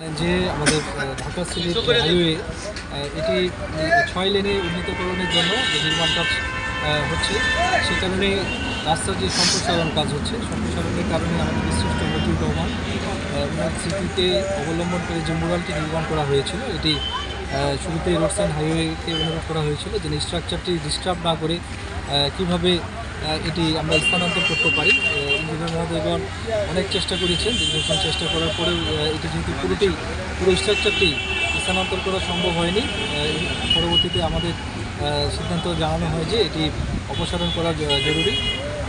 যে আমাদের ঢাকা সিলেট হাইওয়ে এটি 6 লেনে উন্নীতকরণের জন্য যে নির্মাণ কাজ হচ্ছে সে কারণে রাস্তার যে সম্প্রসারণ কাজ হচ্ছে সম্প্রসারণের কারণে আমাদের বিশিষ্ট মতিউর রহমান ওনার স্মৃতিতে অবলম্বন করে যে মুরালটি নির্মাণ করা হয়েছিল এটি শুরুতে রোডস অ্যান্ড হাইওয়েকে অনুরোধ করা হয়েছিল যে স্ট্রাকচারটি ডিস্টার্ব না করে কীভাবে এটি আমরা স্থানান্তর করতে পারি। ইঞ্জিনিয়ার মহোদয়গণ অনেক চেষ্টা করেছেন, দীর্ঘক্ষণ চেষ্টা করার পরেও এটি যেহেতু পুরো স্ট্রাকচারটি স্থানান্তর করা সম্ভব হয়নি, পরবর্তীতে আমাদের সিদ্ধান্ত জানানো হয় যে এটি অপসারণ করা জরুরি।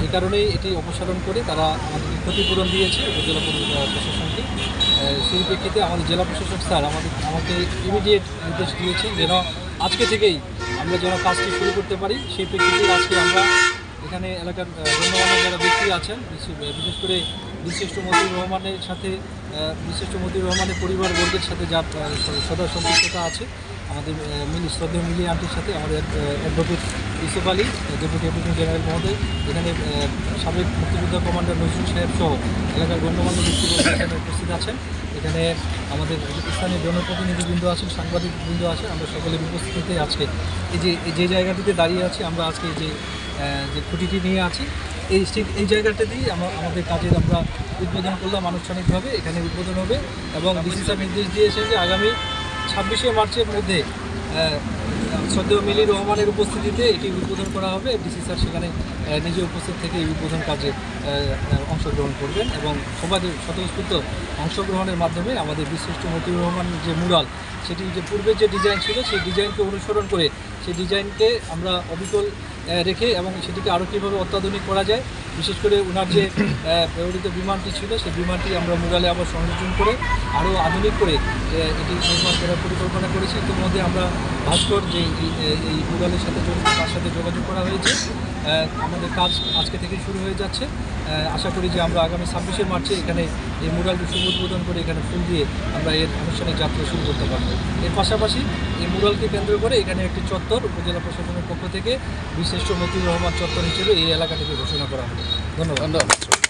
এই কারণেই এটি অপসারণ করে তারা আমাদেরকে ক্ষতিপূরণ দিয়েছে উপজেলা প্রশাসনকে। সেই প্রেক্ষিতে আমাদের জেলা প্রশাসক স্যার আমাকে ইমিডিয়েট নির্দেশ দিয়েছেন যেন আজকে থেকেই আমরা যেন কাজটি শুরু করতে পারি। সেই প্রেক্ষিতে আজকে আমরা এখানে এলাকার গণ্যমান্য যারা ব্যক্তি আছেন, বিশেষ করে বিশিষ্ট মতিউর রহমানের পরিবারবর্গের সাথে যার সদা সম্পৃক্ততা আছে, আমাদের শ্রদ্ধেয় মিলি আন্টির সাথে আমাদের advocate Yusuf Ali, deputy attorney general মহোদয়, এখানে সাবেক মুক্তিযোদ্ধা কমান্ডার নজরুল সাহেব সহ এলাকার গণ্যমান্য ব্যক্তিবর্গ এখানে উপস্থিত আছেন। এখানে আমাদের স্থানীয় জনপ্রতিনিধিবৃন্দ আছেন, সাংবাদিকবৃন্দ আছেন। আমরা সকলের উপস্থিতিতে আজকে যে জায়গাটিতে দাঁড়িয়ে আছি, আমরা আজকে যে খুঁটিটি নিয়ে আছি এই জায়গাটাতেই আমাদের কাজের আমরা উদ্বোধন করলাম আনুষ্ঠানিকভাবে। এখানে উদ্বোধন হবে এবং ডিসি স্যার নির্দেশ দিয়েছেন যে আগামী 26শে মার্চের মধ্যে শ্রদ্ধেয় মিলির রহমানের উপস্থিতিতে এটি উদ্বোধন করা হবে। ডিসি স্যার সেখানে নিজে উপস্থিত থেকে এই উদ্বোধন কাজে অংশগ্রহণ করবেন এবং সবাই স্বতঃস্ফূর্ত অংশগ্রহণের মাধ্যমে আমাদের বিশিষ্ট মতিউর রহমান যে মুরাল, সেটি যে পূর্বের যে ডিজাইন ছিল সেই ডিজাইনকে অনুসরণ করে সেই ডিজাইনকে আমরা অবিকল রেখে এবং সেটিকে আরও কীভাবে অত্যাধুনিক করা যায়, বিশেষ করে ওনার যে ব্যবহৃত বিমানটি ছিল সেই বিমানটি আমরা মুরালে আবার সংযোজন করে আরও আধুনিক করে এটি নির্মাণ করার পরিকল্পনা করেছি। ইতিমধ্যে আমরা ভাস্কর যে এই মুরালের সাথে জড়িত তার সাথে যোগাযোগ করা হয়েছে। আমাদের কাজ আজকে থেকে শুরু হয়ে যাচ্ছে। আশা করি যে আমরা আগামী 26শে মার্চে এখানে এই মুরালটি শুভ উদ্বোধন করে এখানে ফুল দিয়ে আমরা এর আনুষ্ঠানিক যাত্রা শুরু করতে পারব। এর পাশাপাশি এই মুরালকে কেন্দ্র করে এখানে একটি চত্বর উপজেলা প্রশাসনের পক্ষ থেকে বিশিষ্ট মতিউর রহমান চত্বর হিসেবে এই এলাকাটিকে ঘোষণা করা হবে। ধন্যবাদ।